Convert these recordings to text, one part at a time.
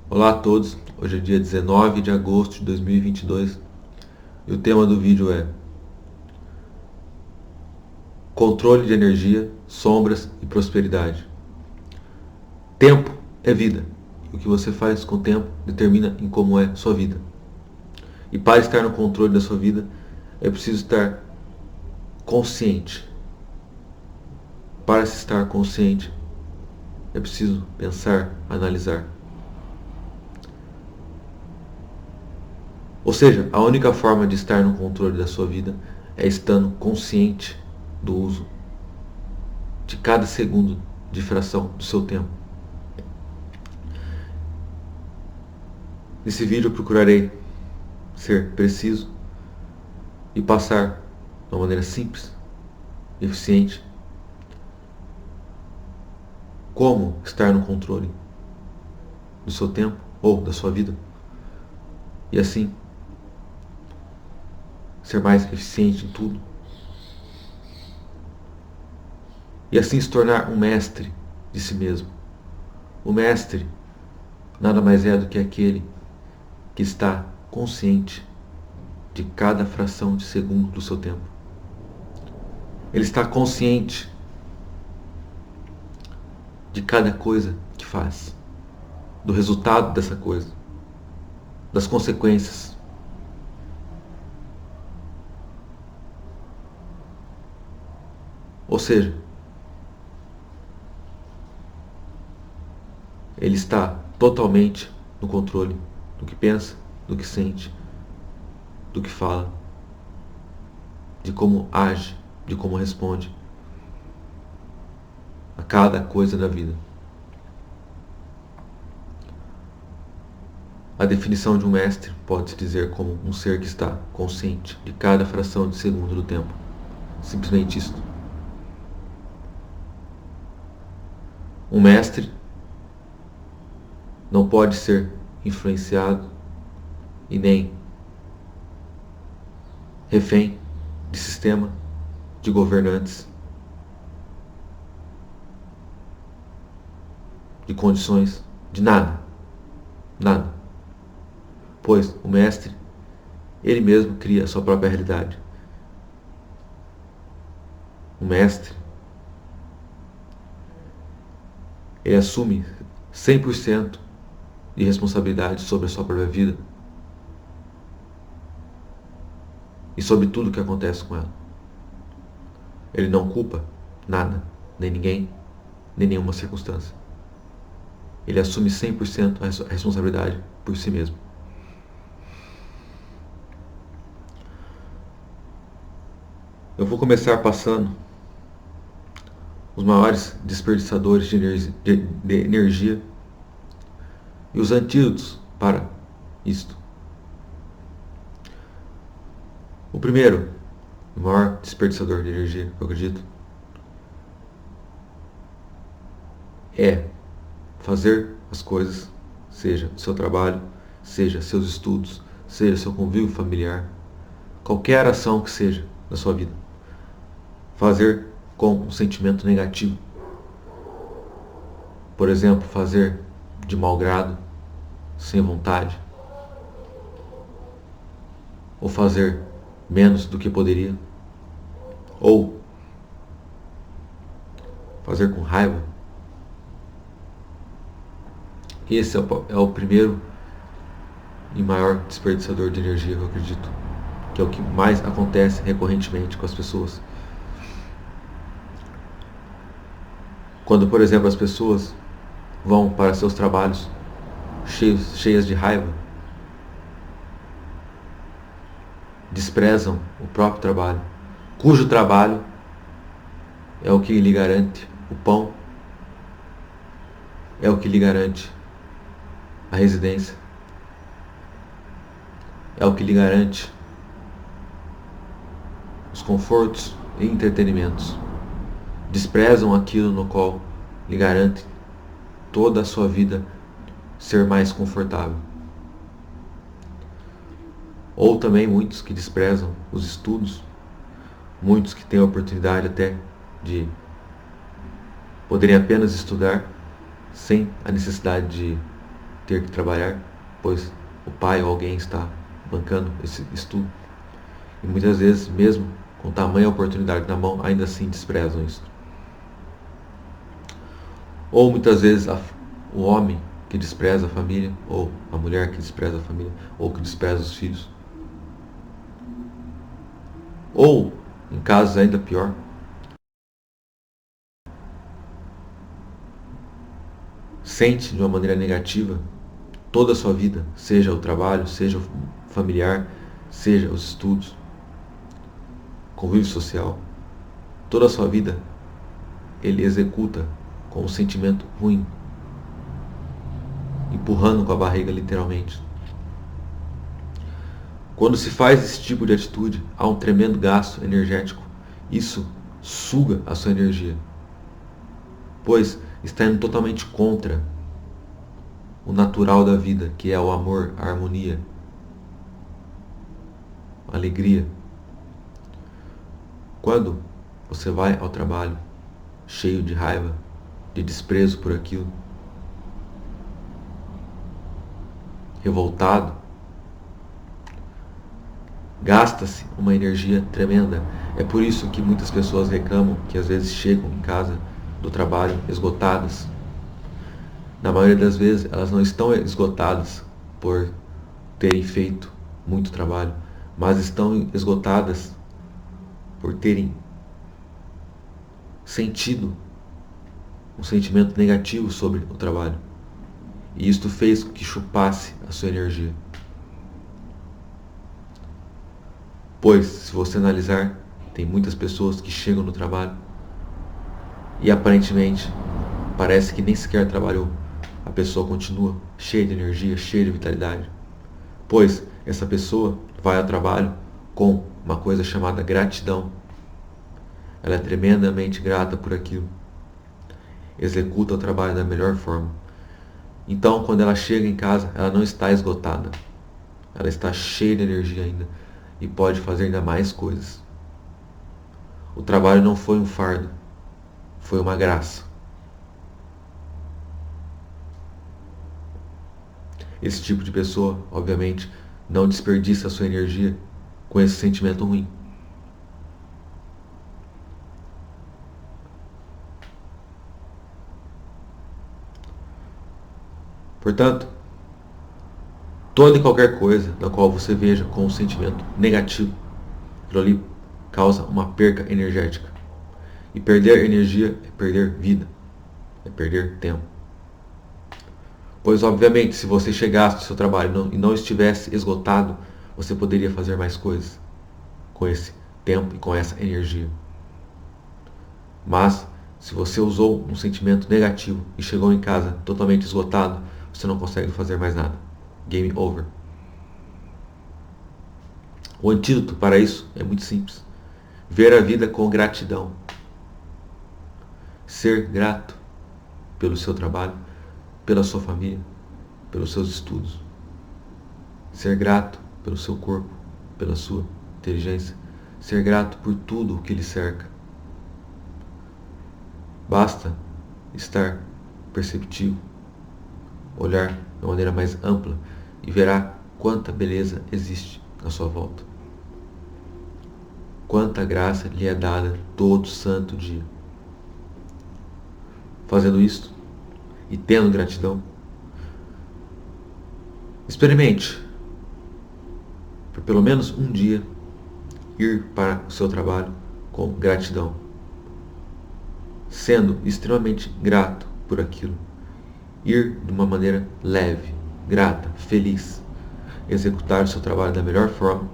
Olá a todos, hoje é dia 19 de agosto de 2022 e o tema do vídeo é controle de energia, sombras e prosperidade. Tempo é vida e o que você faz com o tempo determina em como é sua vida. E para estar no controle da sua vida é preciso estar consciente. Para se estar consciente é preciso pensar, analisar. Ou seja, a única forma de estar no controle da sua vida é estando consciente do uso de cada segundo de fração do seu tempo. Nesse vídeo eu procurarei ser preciso e passar de uma maneira simples e eficiente como estar no controle do seu tempo ou da sua vida e assim ser mais eficiente em tudo e assim se tornar um mestre de si mesmo. O mestre nada mais é do que aquele que está consciente de cada fração de segundo do seu tempo. Ele está consciente de cada coisa que faz, do resultado dessa coisa, das consequências. Ou seja, ele está totalmente no controle do que pensa, do que sente, do que fala, de como age, de como responde a cada coisa da vida. A definição de um mestre pode-se dizer como um ser que está consciente de cada fração de segundo do tempo. Simplesmente isto. Um mestre não pode ser influenciado e nem refém de sistema, de governantes, de condições, de nada. Nada. Pois o mestre, ele mesmo cria a sua própria realidade. O mestre, ele assume 100% de responsabilidade sobre a sua própria vida e sobre tudo o que acontece com ela. Ele não culpa nada, nem ninguém, nem nenhuma circunstância. Ele assume 100% a responsabilidade por si mesmo. Eu vou começar passando os maiores desperdiçadores de energia e os antídotos para isto. O primeiro, o maior desperdiçador de energia, eu acredito, é fazer as coisas, seja o seu trabalho, seja seus estudos, seja seu convívio familiar, qualquer ação que seja da sua vida, fazer com um sentimento negativo. Por exemplo, fazer de mau grado, sem vontade, ou fazer menos do que poderia, ou fazer com raiva. Esse é o primeiro e maior desperdiçador de energia, eu acredito, que é o que mais acontece recorrentemente com as pessoas. Quando, por exemplo, as pessoas vão para seus trabalhos cheias de raiva, desprezam o próprio trabalho, cujo trabalho é o que lhe garante o pão, é o que lhe garante a residência, é o que lhe garante os confortos e entretenimentos. Desprezam aquilo no qual lhe garante toda a sua vida ser mais confortável. Ou também muitos que desprezam os estudos, muitos que têm a oportunidade até de poderem apenas estudar sem a necessidade de ter que trabalhar, pois o pai ou alguém está bancando esse estudo. E muitas vezes, mesmo com tamanha oportunidade na mão, ainda assim desprezam isso. Ou muitas vezes o homem que despreza a família, ou a mulher que despreza a família, ou que despreza os filhos. Ou, em casos ainda pior, sente de uma maneira negativa toda a sua vida, seja o trabalho, seja o familiar, seja os estudos, convívio social, toda a sua vida ele executa com um sentimento ruim, empurrando com a barriga literalmente. Quando se faz esse tipo de atitude, há um tremendo gasto energético. Isso suga a sua energia, pois está indo totalmente contra o natural da vida, que é o amor, a harmonia, a alegria. Quando você vai ao trabalho cheio de raiva, de desprezo por aquilo, revoltado, gasta-se uma energia tremenda. É por isso que muitas pessoas reclamam que às vezes chegam em casa do trabalho esgotadas. Na maioria das vezes elas não estão esgotadas por terem feito muito trabalho, mas estão esgotadas por terem sentido um sentimento negativo sobre o trabalho. E isto fez com que chupasse a sua energia. Pois, se você analisar, tem muitas pessoas que chegam no trabalho e aparentemente parece que nem sequer trabalhou. A pessoa continua cheia de energia, cheia de vitalidade. Pois essa pessoa vai ao trabalho com uma coisa chamada gratidão. Ela é tremendamente grata por aquilo. Executa o trabalho da melhor forma. Então, quando ela chega em casa, ela não está esgotada. Ela está cheia de energia ainda e pode fazer ainda mais coisas. O trabalho não foi um fardo, foi uma graça. Esse tipo de pessoa, obviamente, não desperdiça a sua energia com esse sentimento ruim. Portanto, toda e qualquer coisa da qual você veja com um sentimento negativo, aquilo ali causa uma perca energética. E perder energia é perder vida, é perder tempo. Pois, obviamente, se você chegasse no seu trabalho e não estivesse esgotado, você poderia fazer mais coisas com esse tempo e com essa energia. Mas, se você usou um sentimento negativo e chegou em casa totalmente esgotado, você não consegue fazer mais nada. Game over. O antídoto para isso é muito simples. Ver a vida com gratidão. Ser grato pelo seu trabalho, pela sua família, pelos seus estudos. Ser grato pelo seu corpo, pela sua inteligência. Ser grato por tudo o que lhe cerca. Basta estar perceptivo, olhar de uma maneira mais ampla e verá quanta beleza existe à sua volta. Quanta graça lhe é dada todo santo dia. Fazendo isto e tendo gratidão, experimente, por pelo menos um dia, ir para o seu trabalho com gratidão, sendo extremamente grato por aquilo. Ir de uma maneira leve, grata, feliz, executar o seu trabalho da melhor forma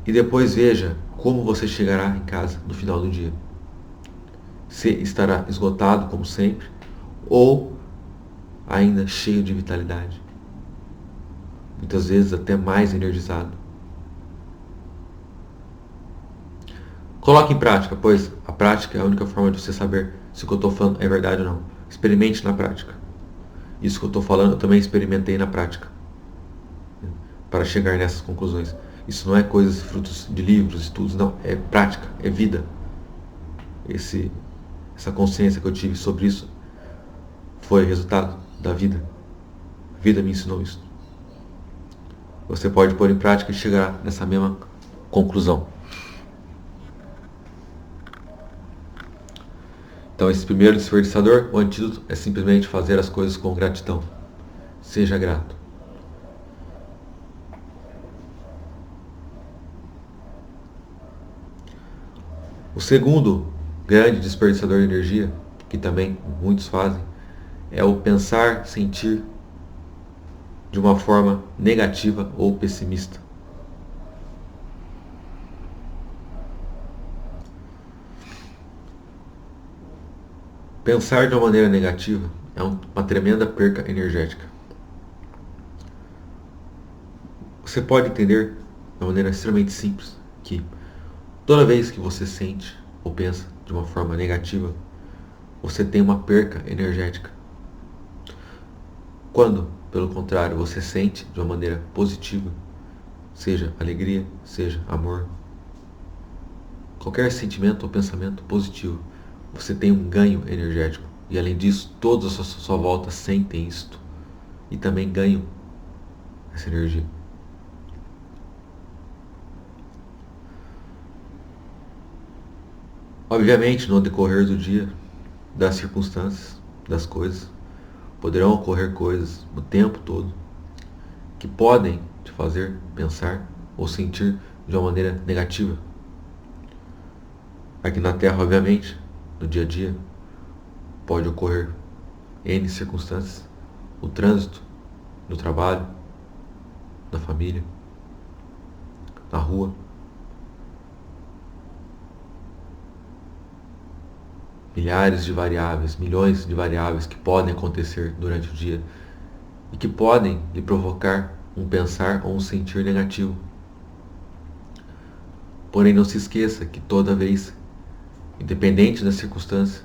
e depois veja como você chegará em casa no final do dia. Se estará esgotado como sempre ou ainda cheio de vitalidade. Muitas vezes até mais energizado. Coloque em prática, pois a prática é a única forma de você saber se o que eu estou falando é verdade ou não. Experimente na prática. Isso que eu estou falando eu também experimentei na prática. Para chegar nessas conclusões. Isso não é coisas frutos de livros, estudos, não. É prática, é vida. Essa consciência que eu tive sobre isso foi resultado da vida. vida me ensinou isso. Você pode pôr em prática e chegar nessa mesma conclusão. Então, esse primeiro desperdiçador, o antídoto é simplesmente fazer as coisas com gratidão. Seja grato. O segundo grande desperdiçador de energia, que também muitos fazem, é o pensar, sentir de uma forma negativa ou pessimista. Pensar de uma maneira negativa é uma tremenda perca energética. Você pode entender de uma maneira extremamente simples que toda vez que você sente ou pensa de uma forma negativa, você tem uma perca energética. Quando, pelo contrário, você sente de uma maneira positiva, seja alegria, seja amor, qualquer sentimento ou pensamento positivo, você tem um ganho energético. E além disso, todos à sua volta sentem isto e também ganham essa energia. Obviamente, no decorrer do dia, das circunstâncias, das coisas, poderão ocorrer coisas o tempo todo que podem te fazer pensar ou sentir de uma maneira negativa. Aqui na Terra, obviamente, no dia a dia, pode ocorrer N circunstâncias, o trânsito, no trabalho, na família, na rua. Milhares de variáveis, milhões de variáveis que podem acontecer durante o dia e que podem lhe provocar um pensar ou um sentir negativo. Porém, não se esqueça que toda vez, independente da circunstância,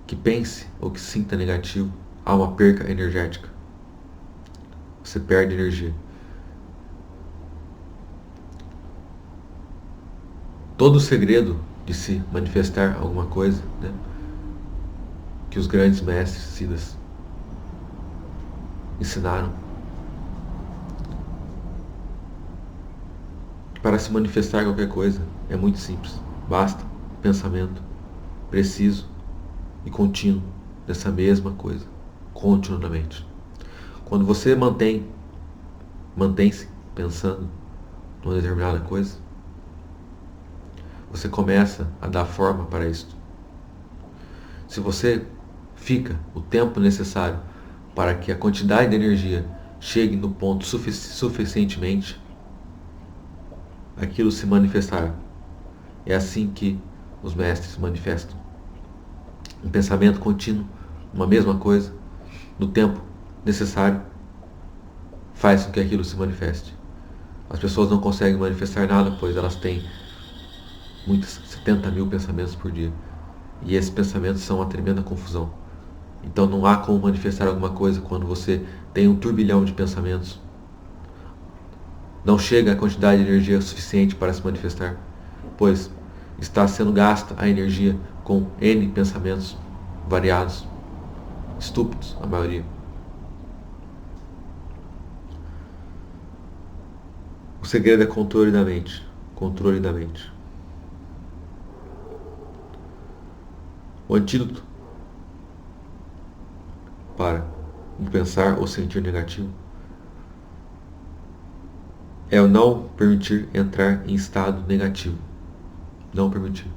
que pense ou que sinta negativo, há uma perca energética. Você perde energia. Todo o segredo de se manifestar alguma coisa, né, que os grandes mestres Siddhas ensinaram, para se manifestar qualquer coisa é muito simples. Basta pensamento preciso e contínuo dessa mesma coisa, continuamente. Quando você mantém-se pensando numa determinada coisa, você começa a dar forma para isto. Se você fica o tempo necessário para que a quantidade de energia chegue no ponto suficientemente, aquilo se manifestará. É assim que os mestres manifestam. Um pensamento contínuo, uma mesma coisa, no tempo necessário, faz com que aquilo se manifeste. As pessoas não conseguem manifestar nada, pois elas têm muitos 70 mil pensamentos por dia. E esses pensamentos são uma tremenda confusão. Então não há como manifestar alguma coisa quando você tem um turbilhão de pensamentos. Não chega a quantidade de energia suficiente para se manifestar, pois está sendo gasta a energia com N pensamentos variados, estúpidos a maioria. O segredo é controle da mente. Controle da mente. O antídoto para um pensar ou sentir negativo é o não permitir entrar em estado negativo. Não permitir.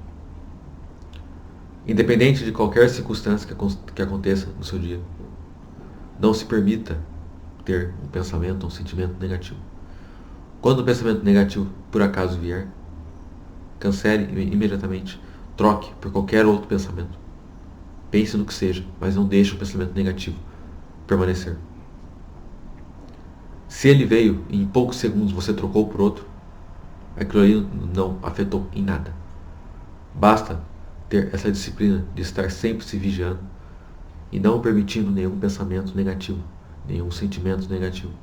Independente de qualquer circunstância que aconteça no seu dia, não se permita ter um pensamento ou um sentimento negativo. Quando o pensamento negativo por acaso vier, cancele imediatamente. Troque por qualquer outro pensamento. Pense no que seja, mas não deixe o pensamento negativo permanecer. Se ele veio e em poucos segundos você trocou por outro, aquilo ali não afetou em nada. Basta ter essa disciplina de estar sempre se vigiando e não permitindo nenhum pensamento negativo, nenhum sentimento negativo.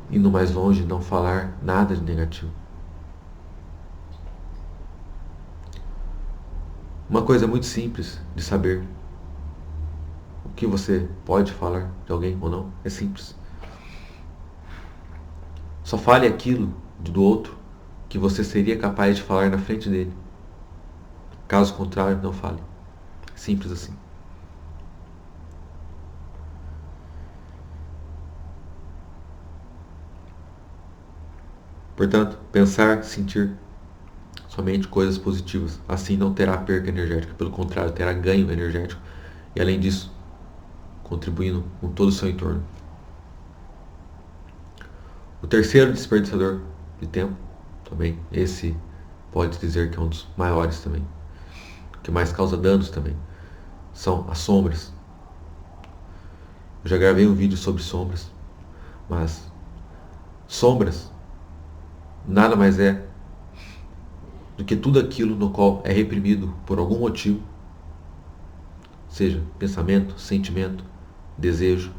Indo mais longe, não falar nada de negativo. Uma coisa muito simples de saber, que você pode falar de alguém ou não. É simples. Só fale aquilo do outro que você seria capaz de falar na frente dele. Caso contrário, não fale. Simples assim. Portanto, pensar, sentir somente coisas positivas. Assim não terá perca energética, pelo contrário, terá ganho energético. E além disso, contribuindo com todo o seu entorno. O terceiro desperdiçador de tempo, também, esse pode dizer que é um dos maiores também, que mais causa danos também, são as sombras. Eu já gravei um vídeo sobre sombras, mas sombras nada mais é do que tudo aquilo no qual é reprimido por algum motivo, seja pensamento, sentimento, desejo,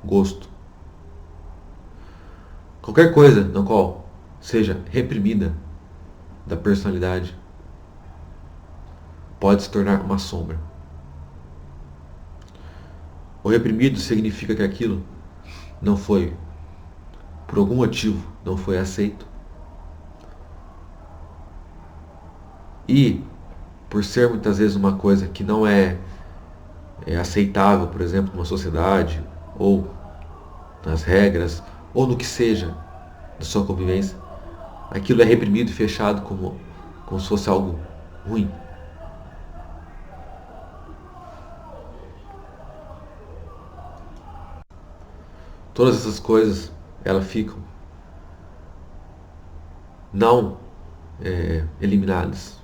gosto. Qualquer coisa na qual seja reprimida da personalidade pode se tornar uma sombra. O reprimido significa que aquilo não foi, por algum motivo, não foi aceito. E, por ser muitas vezes uma coisa que não é aceitável, por exemplo, numa sociedade, ou nas regras, ou no que seja da sua convivência, aquilo é reprimido e fechado como se fosse algo ruim. Todas essas coisas, elas ficam não eliminadas,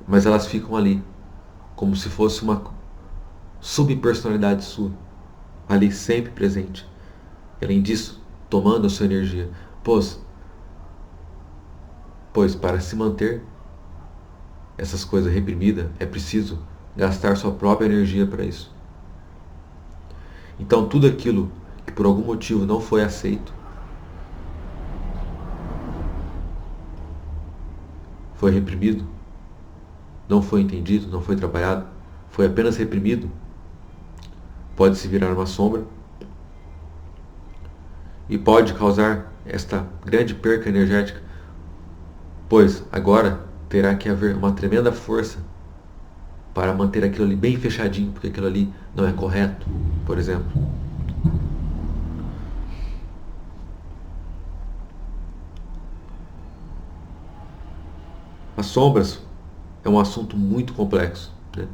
mas elas ficam ali, como se fosse uma subpersonalidade sua, ali sempre presente. E, além disso, tomando a sua energia. Pois para se manter essas coisas reprimidas, é preciso gastar sua própria energia para isso. Então tudo aquilo que por algum motivo não foi aceito, foi reprimido, não foi entendido, não foi trabalhado, foi apenas reprimido, pode se virar uma sombra e pode causar esta grande perca energética, pois agora terá que haver uma tremenda força para manter aquilo ali bem fechadinho, porque aquilo ali não é correto, por exemplo. As sombras é um assunto muito complexo, né?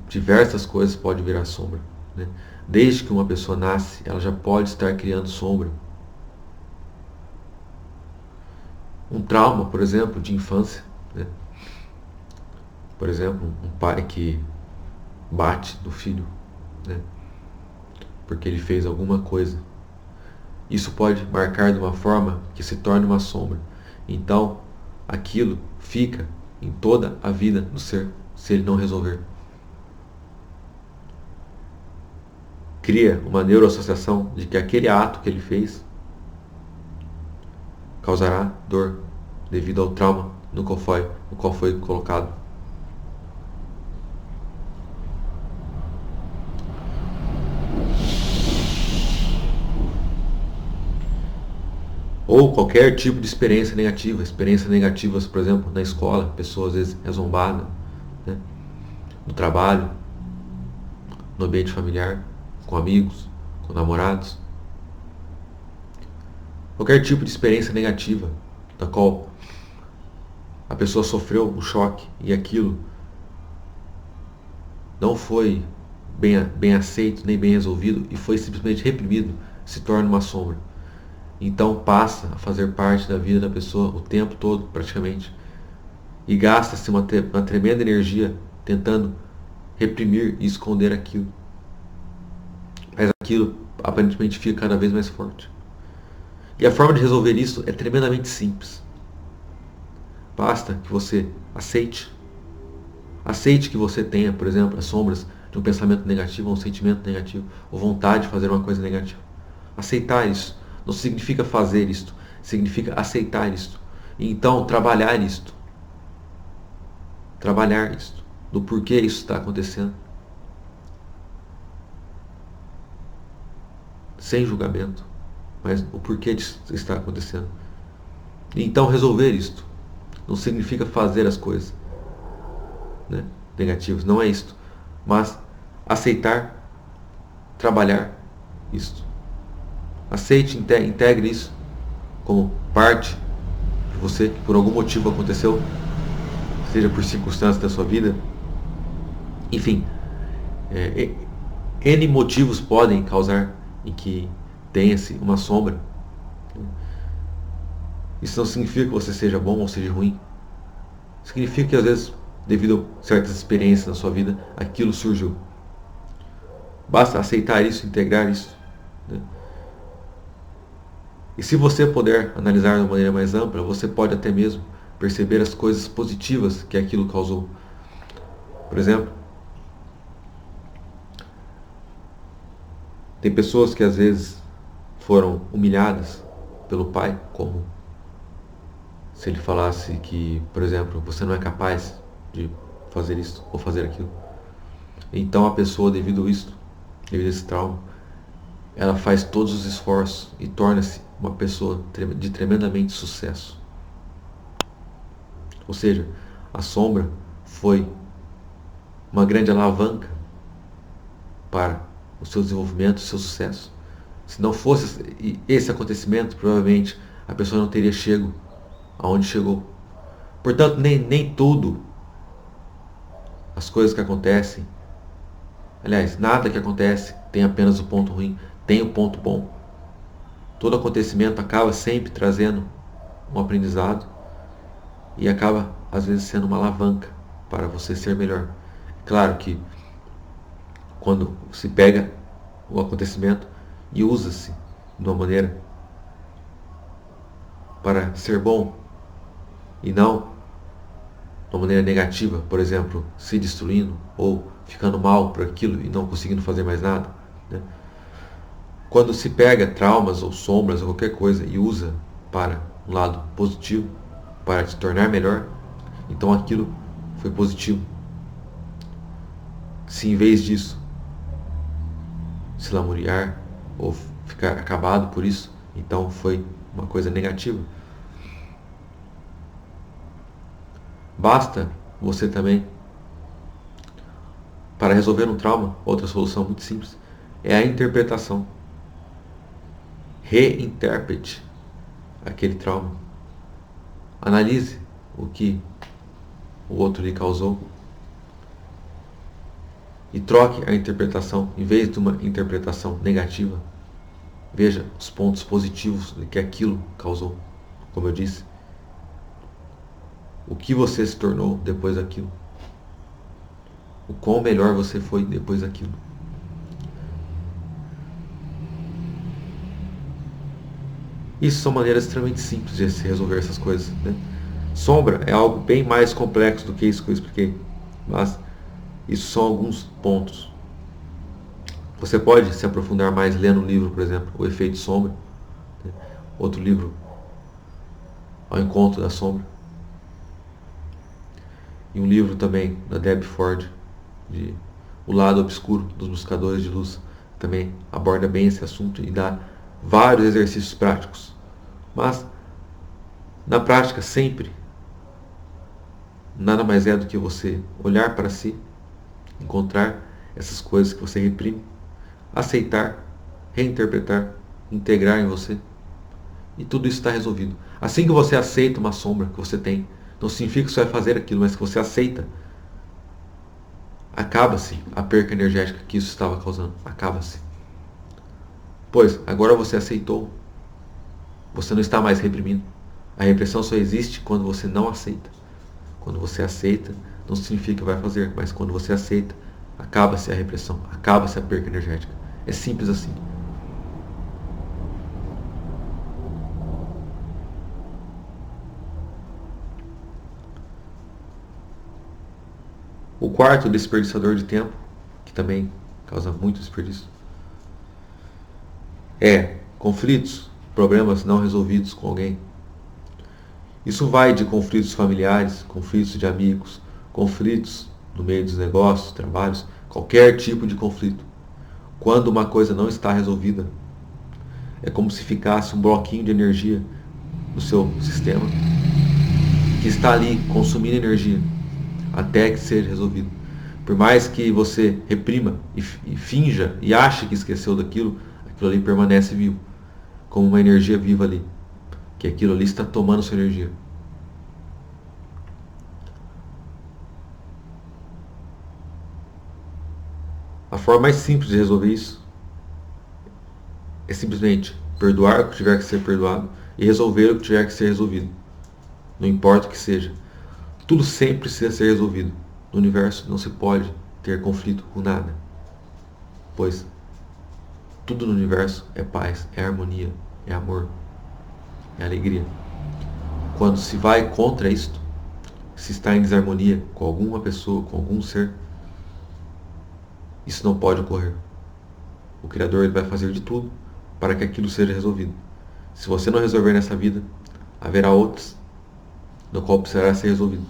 Diversas coisas podem virar sombra, né? Desde que uma pessoa nasce, ela já pode estar criando sombra. Um trauma, por exemplo, de infância, né? Por exemplo, um pai que bate no filho, né? Porque ele fez alguma coisa. Isso pode marcar de uma forma que se torne uma sombra. Então, aquilo fica em toda a vida do ser, se ele não resolver. Cria uma neuroassociação de que aquele ato que ele fez causará dor devido ao trauma no qual foi colocado. Ou qualquer tipo de experiência negativa. Experiências negativas, por exemplo, na escola, a pessoa às vezes é zombada, né? No trabalho, no ambiente familiar, com amigos, com namorados. Qualquer tipo de experiência negativa, da qual a pessoa sofreu um choque e aquilo não foi bem aceito, nem bem resolvido e foi simplesmente reprimido, se torna uma sombra. Então passa a fazer parte da vida da pessoa o tempo todo, praticamente. E gasta-se uma tremenda energia tentando reprimir e esconder aquilo. Mas aquilo aparentemente fica cada vez mais forte. E a forma de resolver isso é tremendamente simples. Basta que você aceite. Aceite que você tenha, por exemplo, as sombras de um pensamento negativo, ou um sentimento negativo, ou vontade de fazer uma coisa negativa. Aceitar isso. Não significa fazer isto, significa aceitar isto. E então trabalhar isto. Trabalhar isto. Do porquê isso está acontecendo. sem julgamento, mas o porquê disso está acontecendo. E então resolver isto não significa fazer as coisas, né, negativas, não é isto, mas aceitar, trabalhar isto. Aceite, integre isso como parte de você, que por algum motivo aconteceu, seja por circunstâncias da sua vida. Enfim, N motivos podem causar em que tenha-se uma sombra. Isso não significa que você seja bom ou seja ruim. Significa que às vezes, devido a certas experiências na sua vida, aquilo surgiu. Basta aceitar isso, integrar isso, né? E se você puder analisar de uma maneira mais ampla, você pode até mesmo perceber as coisas positivas que aquilo causou. Por exemplo, tem pessoas que às vezes foram humilhadas pelo pai, como se ele falasse que, por exemplo, você não é capaz de fazer isso ou fazer aquilo. Então a pessoa, devido a esse trauma, ela faz todos os esforços e torna-se uma pessoa de tremendamente sucesso. Ou seja, a sombra foi uma grande alavanca para o seu desenvolvimento, o seu sucesso. Se não fosse esse acontecimento, provavelmente a pessoa não teria chegado aonde chegou. Portanto, nem tudo, as coisas que acontecem, aliás, nada que acontece tem apenas o ponto ruim, tem o ponto bom. Todo acontecimento acaba sempre trazendo um aprendizado e acaba, às vezes, sendo uma alavanca para você ser melhor. Claro que quando se pega o acontecimento e usa-se de uma maneira para ser bom e não de uma maneira negativa, por exemplo, se destruindo ou ficando mal por aquilo e não conseguindo fazer mais nada, né? Quando se pega traumas ou sombras ou qualquer coisa e usa para um lado positivo, para te tornar melhor, então aquilo foi positivo. Se em vez disso se lamuriar ou ficar acabado por isso, então foi uma coisa negativa. Basta você também, para resolver um trauma, outra solução muito simples, é a interpretação. Reinterprete aquele trauma. Analise o que o outro lhe causou e troque a interpretação. Em vez de uma interpretação negativa, veja os pontos positivos que aquilo causou. Como eu disse, o que você se tornou depois daquilo, o quão melhor você foi depois daquilo. Isso são maneiras extremamente simples de se resolver essas coisas, né? Sombra é algo bem mais complexo do que isso que eu expliquei, mas isso são alguns pontos. Você pode se aprofundar mais lendo um livro, por exemplo, O Efeito Sombra, né? Outro livro, Ao Encontro da Sombra, e um livro também da Debbie Ford, de O Lado Obscuro dos Buscadores de Luz, também aborda bem esse assunto e dá vários exercícios práticos. Mas na prática sempre nada mais é do que você olhar para si, encontrar essas coisas que você reprime, aceitar, reinterpretar, integrar em você, e tudo isso está resolvido. Assim que você aceita uma sombra que você tem, não significa que você vai fazer aquilo, mas que você aceita, acaba-se a perca energética que isso estava causando. Acaba-se. Pois, agora você aceitou. Você não está mais reprimindo. A repressão só existe quando você não aceita. Quando você aceita, não significa que vai fazer, mas quando você aceita, acaba-se a repressão, acaba-se a perca energética. É simples assim. O quarto desperdiçador de tempo, que também causa muito desperdício, é conflitos, problemas não resolvidos com alguém. Isso vai de conflitos familiares, conflitos de amigos, conflitos no meio dos negócios, trabalhos, qualquer tipo de conflito. Quando uma coisa não está resolvida, É como se ficasse um bloquinho de energia no seu sistema que está ali consumindo energia até que seja resolvido. Por mais que você reprima e finja e ache que esqueceu daquilo, aquilo ali permanece vivo, como uma energia viva ali, que aquilo ali está tomando sua energia. A forma mais simples de resolver isso é simplesmente perdoar o que tiver que ser perdoado e resolver o que tiver que ser resolvido. Não importa o que seja. Tudo sempre precisa ser resolvido. No universo não se pode ter conflito com nada, pois tudo no universo é paz, é harmonia, é amor, é alegria. Quando se vai contra isto, se está em desarmonia com alguma pessoa, com algum ser, isso não pode ocorrer. O Criador ele vai fazer de tudo para que aquilo seja resolvido. Se você não resolver nessa vida, haverá outras no qual precisará ser resolvido.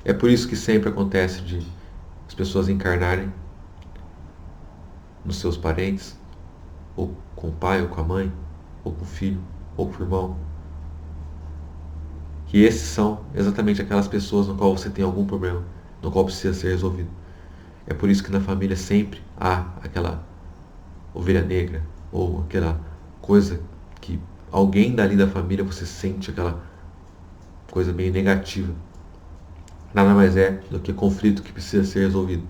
É por isso que sempre acontece de as pessoas encarnarem nos seus parentes, ou com o pai, ou com a mãe, ou com o filho, ou com o irmão. Que esses são exatamente aquelas pessoas no qual você tem algum problema, no qual precisa ser resolvido. É por isso que na família sempre há aquela ovelha negra, ou aquela coisa que alguém dali da família você sente aquela coisa meio negativa. Nada mais é do que conflito que precisa ser resolvido.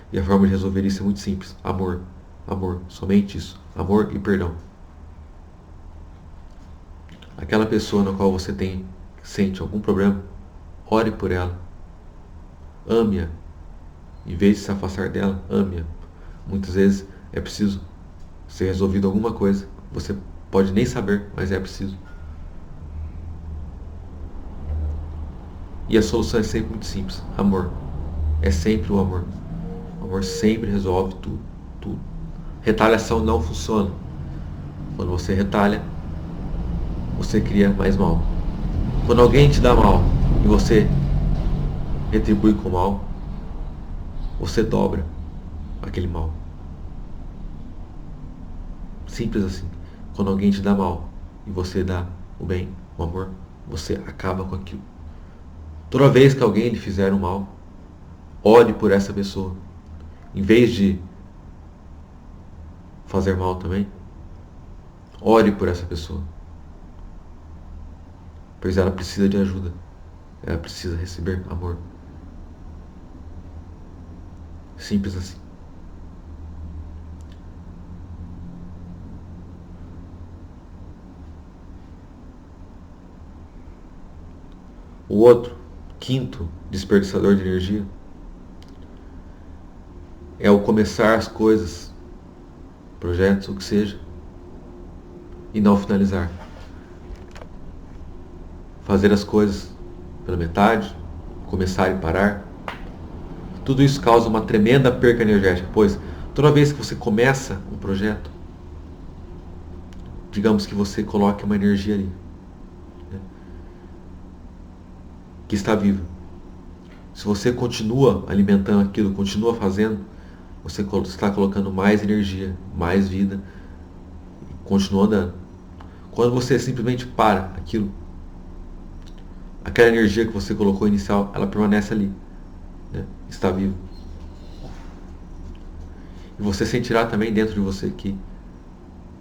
E a forma de resolver isso é muito simples. Amor. Amor. Somente isso. Amor e perdão. Aquela pessoa na qual você sente algum problema, ore por ela. Ame-a. Em vez de se afastar dela, ame-a. Muitas vezes é preciso ser resolvido alguma coisa. Você pode nem saber, mas é preciso. E a solução é sempre muito simples. Amor. É sempre o amor. O amor sempre resolve tudo. Tudo. Retaliação não funciona. Quando você retalha, você cria mais mal. Quando alguém te dá mal e você retribui com mal, você dobra aquele mal. Simples assim. Quando alguém te dá mal e você dá o bem, o amor, você acaba com aquilo. Toda vez que alguém lhe fizer um mal, ore por essa pessoa. Em vez de fazer mal também, ore por essa pessoa. Pois ela precisa de ajuda. Ela precisa receber amor. Simples assim. O outro, quinto desperdiçador de energia, é o começar as coisas, projetos, o que seja, e não finalizar. Fazer as coisas pela metade, começar e parar. Tudo isso causa uma tremenda perca energética, pois toda vez que você começa um projeto, digamos que você coloque uma energia ali, né, que está viva. Se você continua alimentando aquilo, continua fazendo, você está colocando mais energia, mais vida, e continua andando. Quando você simplesmente para aquilo, aquela energia que você colocou inicial, ela permanece ali, né? Está viva. E você sentirá também dentro de você que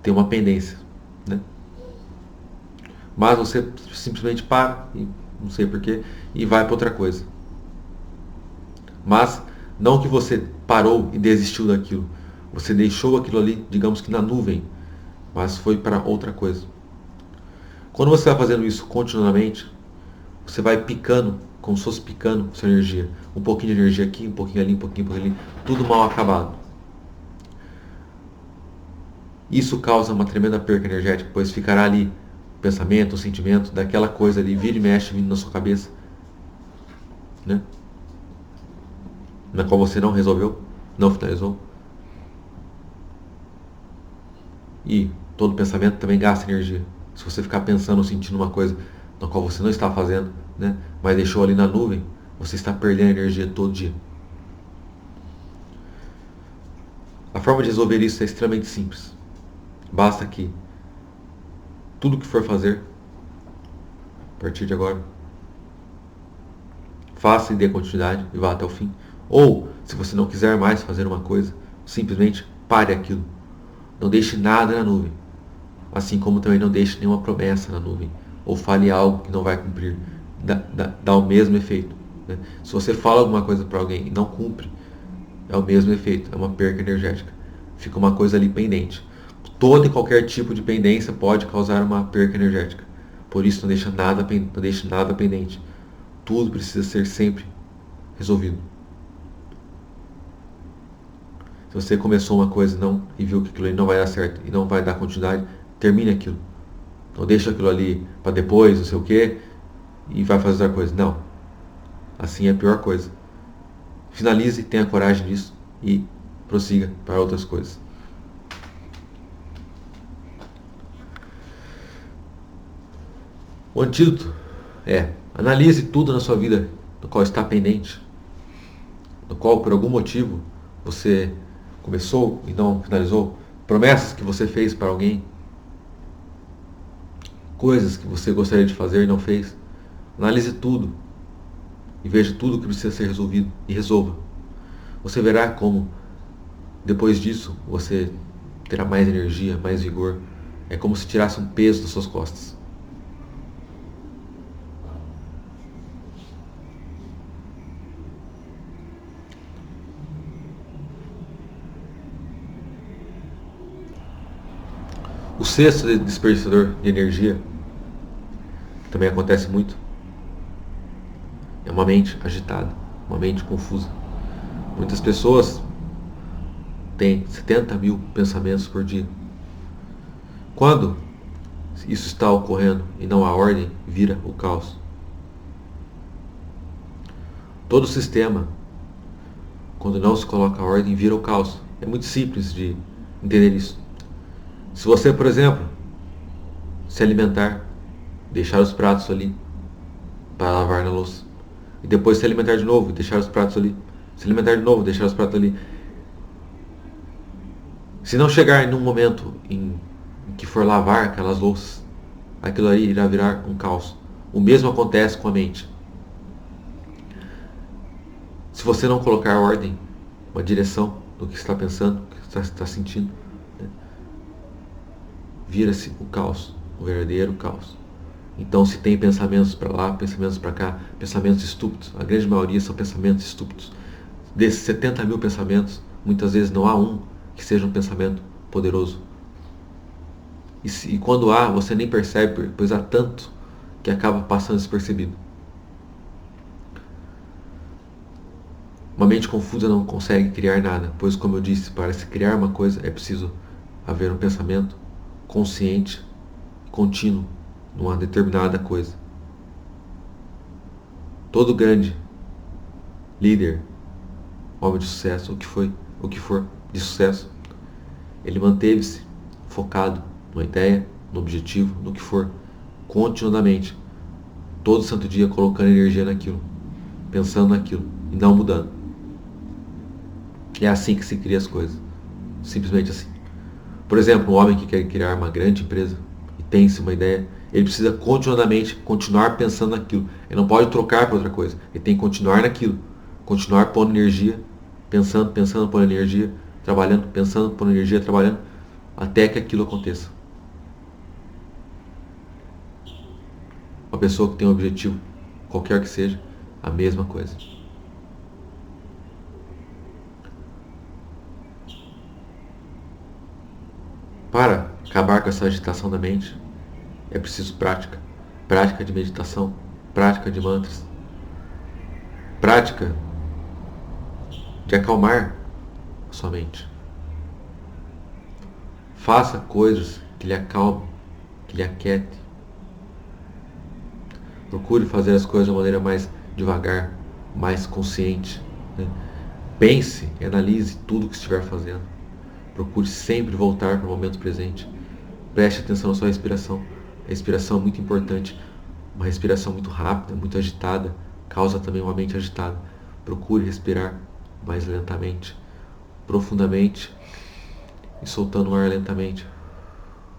tem uma pendência, né? Mas você simplesmente para, e não sei porquê, e vai para outra coisa. Mas não que você parou e desistiu daquilo. Você deixou aquilo ali, digamos que na nuvem, mas foi para outra coisa. Quando você vai fazendo isso continuamente, você vai picando, como se fosse picando sua energia. Um pouquinho de energia aqui, um pouquinho ali, um pouquinho ali, tudo mal acabado. Isso causa uma tremenda perca energética, pois ficará ali o pensamento, o sentimento daquela coisa ali, vira e mexe vindo na sua cabeça, né? Na qual você não resolveu, não finalizou. E todo pensamento também gasta energia. Se você ficar pensando ou sentindo uma coisa na qual você não está fazendo, né, mas deixou ali na nuvem, você está perdendo energia todo dia. A forma de resolver isso é extremamente simples. Basta que tudo que for fazer, a partir de agora, faça e dê continuidade e vá até o fim. Ou, se você não quiser mais fazer uma coisa, simplesmente pare aquilo. Não deixe nada na nuvem. Assim como também não deixe nenhuma promessa na nuvem. Ou fale algo que não vai cumprir. Dá o mesmo efeito. Né? Se você fala alguma coisa para alguém e não cumpre, é o mesmo efeito. É uma perca energética. Fica uma coisa ali pendente. Todo e qualquer tipo de pendência pode causar uma perca energética. Por isso não deixe nada pendente. Tudo precisa ser sempre resolvido. Se você começou uma coisa e viu que aquilo ali não vai dar certo e não vai dar continuidade, termine aquilo. Não deixe aquilo ali para depois, não sei o que, e vai fazer outra coisa. Não. Assim é a pior coisa. Finalize, tenha coragem disso e prossiga para outras coisas. O antídoto é: analise tudo na sua vida do qual está pendente, no qual por algum motivo você começou e não finalizou, promessas que você fez para alguém, coisas que você gostaria de fazer e não fez. Analise tudo e veja tudo que precisa ser resolvido e resolva. Você verá como depois disso você terá mais energia, mais vigor. É como se tirasse um peso das suas costas. O sexto desperdiçador de energia, que também acontece muito, é uma mente agitada, uma mente confusa. Muitas pessoas têm 70 mil pensamentos por dia. Quando isso está ocorrendo e não há ordem, vira o caos. Todo sistema, quando não se coloca ordem, vira o caos. É muito simples de entender isso. Se você, por exemplo, se alimentar, deixar os pratos ali para lavar na louça, e depois se alimentar de novo e deixar os pratos ali, se alimentar de novo, deixar os pratos ali. Se não chegar em um momento em que for lavar aquelas louças, aquilo aí irá virar um caos. O mesmo acontece com a mente. Se você não colocar ordem, uma direção do que está pensando, do que está sentindo, né, vira-se o caos, o verdadeiro caos. Então, se tem pensamentos para lá, pensamentos para cá, pensamentos estúpidos, a grande maioria são pensamentos estúpidos. Desses 70 mil pensamentos, muitas vezes não há um que seja um pensamento poderoso. E quando há, você nem percebe, pois há tanto que acaba passando despercebido. Uma mente confusa não consegue criar nada, pois, como eu disse, para se criar uma coisa é preciso haver um pensamento consciente e contínuo numa determinada coisa. Todo grande líder, homem de sucesso, o que for de sucesso, ele manteve-se focado numa ideia, no objetivo, no que for, continuamente, todo santo dia colocando energia naquilo, pensando naquilo e não mudando. É assim que se cria as coisas, simplesmente assim. Por exemplo, um homem que quer criar uma grande empresa e tem-se uma ideia, ele precisa continuamente continuar pensando naquilo. Ele não pode trocar para outra coisa. Ele tem que continuar naquilo. Continuar pondo energia, pensando, pondo energia, trabalhando, pensando, pondo energia, trabalhando, até que aquilo aconteça. Uma pessoa que tem um objetivo, qualquer que seja, a mesma coisa. Para acabar com essa agitação da mente, é preciso prática. Prática de meditação, prática de mantras, prática de acalmar a sua mente. Faça coisas que lhe acalmem, que lhe aquietem. Procure fazer as coisas de uma maneira mais devagar, mais consciente. Né? Pense e analise tudo o que estiver fazendo. Procure sempre voltar para o momento presente. Preste atenção na sua respiração. A respiração é muito importante. Uma respiração muito rápida, muito agitada, causa também uma mente agitada. Procure respirar mais lentamente, profundamente e soltando o ar lentamente.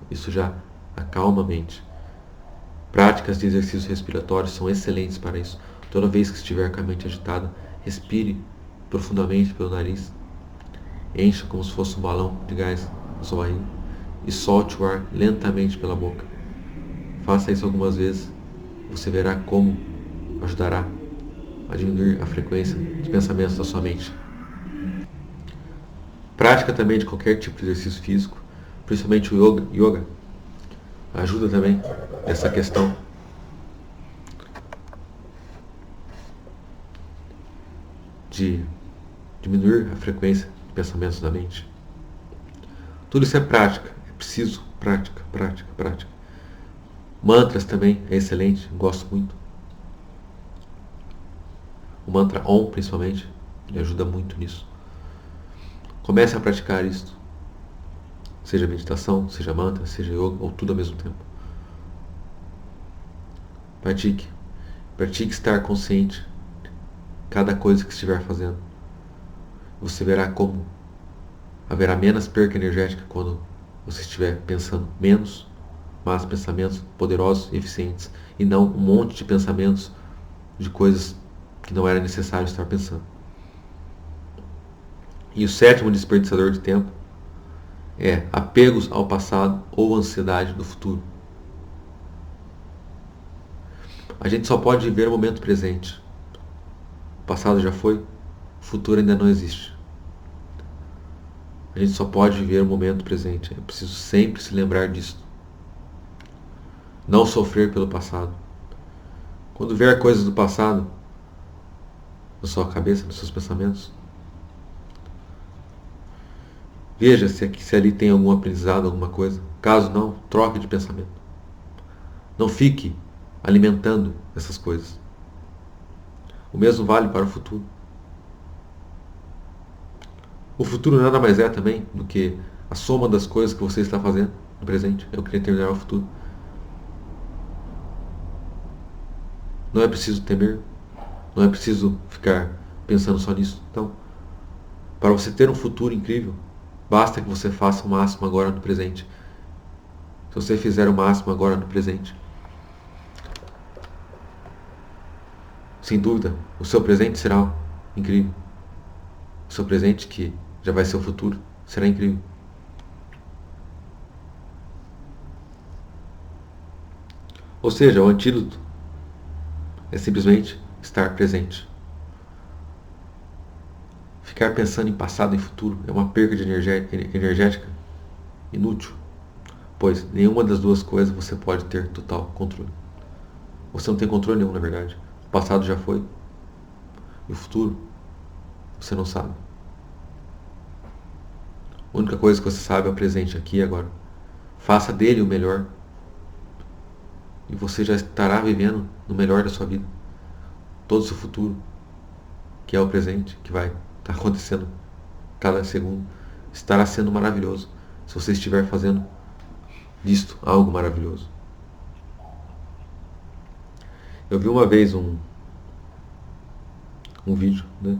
Isso já acalma a mente. Práticas de exercícios respiratórios são excelentes para isso. Toda vez que estiver com a mente agitada, respire profundamente pelo nariz. Encha como se fosse um balão de gás na sua barriga e solte o ar lentamente pela boca. Faça isso algumas vezes. Você verá como ajudará a diminuir a frequência de pensamentos da sua mente. Prática também de qualquer tipo de exercício físico, principalmente o yoga, ajuda também nessa questão. De diminuir a frequência de pensamentos da mente. Tudo isso é prática, é preciso prática, prática, prática. Mantras também é excelente, gosto muito. O mantra Om, principalmente, ele ajuda muito nisso. Comece a praticar isso. Seja meditação, seja mantra, seja yoga, ou tudo ao mesmo tempo. Pratique. Pratique estar consciente de cada coisa que estiver fazendo. Você verá como haverá menos perca energética quando você estiver pensando menos, mas pensamentos poderosos e eficientes, e não um monte de pensamentos de coisas que não era necessário estar pensando. E o sétimo desperdiçador de tempo é apegos ao passado ou ansiedade do futuro. A gente só pode viver o momento presente. O passado já foi, o futuro ainda não existe. A gente só pode viver o momento presente. É preciso sempre se lembrar disso. Não sofrer pelo passado. Quando ver coisas do passado na sua cabeça, nos seus pensamentos, veja se ali tem algum aprendizado, alguma coisa. Caso não, troque de pensamento. Não fique alimentando essas coisas. O mesmo vale para o futuro. O futuro nada mais é também do que a soma das coisas que você está fazendo no presente. Eu queria terminar o futuro. Não é preciso temer. Não é preciso ficar pensando só nisso. Então, para você ter um futuro incrível, basta que você faça o máximo agora no presente. Se você fizer o máximo agora no presente, sem dúvida, o seu presente será incrível. O seu presente, que já vai ser o futuro, será incrível. Ou seja, o antídoto é simplesmente estar presente. Ficar pensando em passado e futuro é uma perca de energética inútil, pois nenhuma das duas coisas você pode ter total controle. Você não tem controle nenhum, na verdade. O passado já foi. E o futuro, você não sabe. A única coisa que você sabe é o presente, aqui e agora. Faça dele o melhor. E você já estará vivendo no melhor da sua vida. Todo o seu futuro, que é o presente, que vai estar acontecendo cada segundo, estará sendo maravilhoso. Se você estiver fazendo disto algo maravilhoso. Eu vi uma vez um vídeo, né,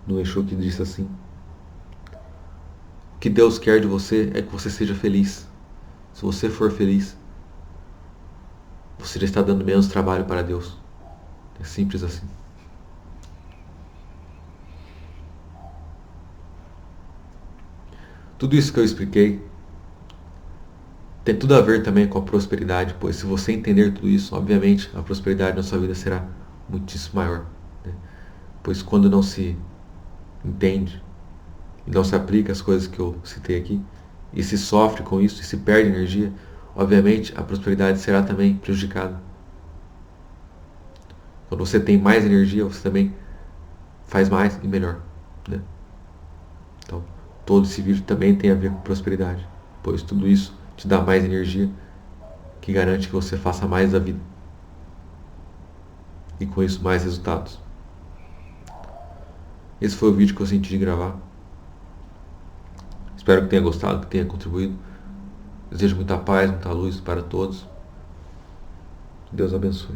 no Exu, que disse assim: o que Deus quer de você é que você seja feliz. Se você for feliz, você já está dando menos trabalho para Deus. É simples assim. Tudo isso que eu expliquei tem tudo a ver também com a prosperidade, pois se você entender tudo isso, obviamente a prosperidade na sua vida será muitíssimo maior, né? Pois quando não se entende e não se aplica as coisas que eu citei aqui, e se sofre com isso e se perde energia, obviamente a prosperidade será também prejudicada. Quando você tem mais energia, você também faz mais e melhor, né? Então, todo esse vídeo também tem a ver com prosperidade, pois tudo isso te dá mais energia, que garante que você faça mais da vida. E com isso, mais resultados. Esse foi o vídeo que eu senti de gravar. Espero que tenha gostado, que tenha contribuído. Desejo muita paz, muita luz para todos. Que Deus abençoe.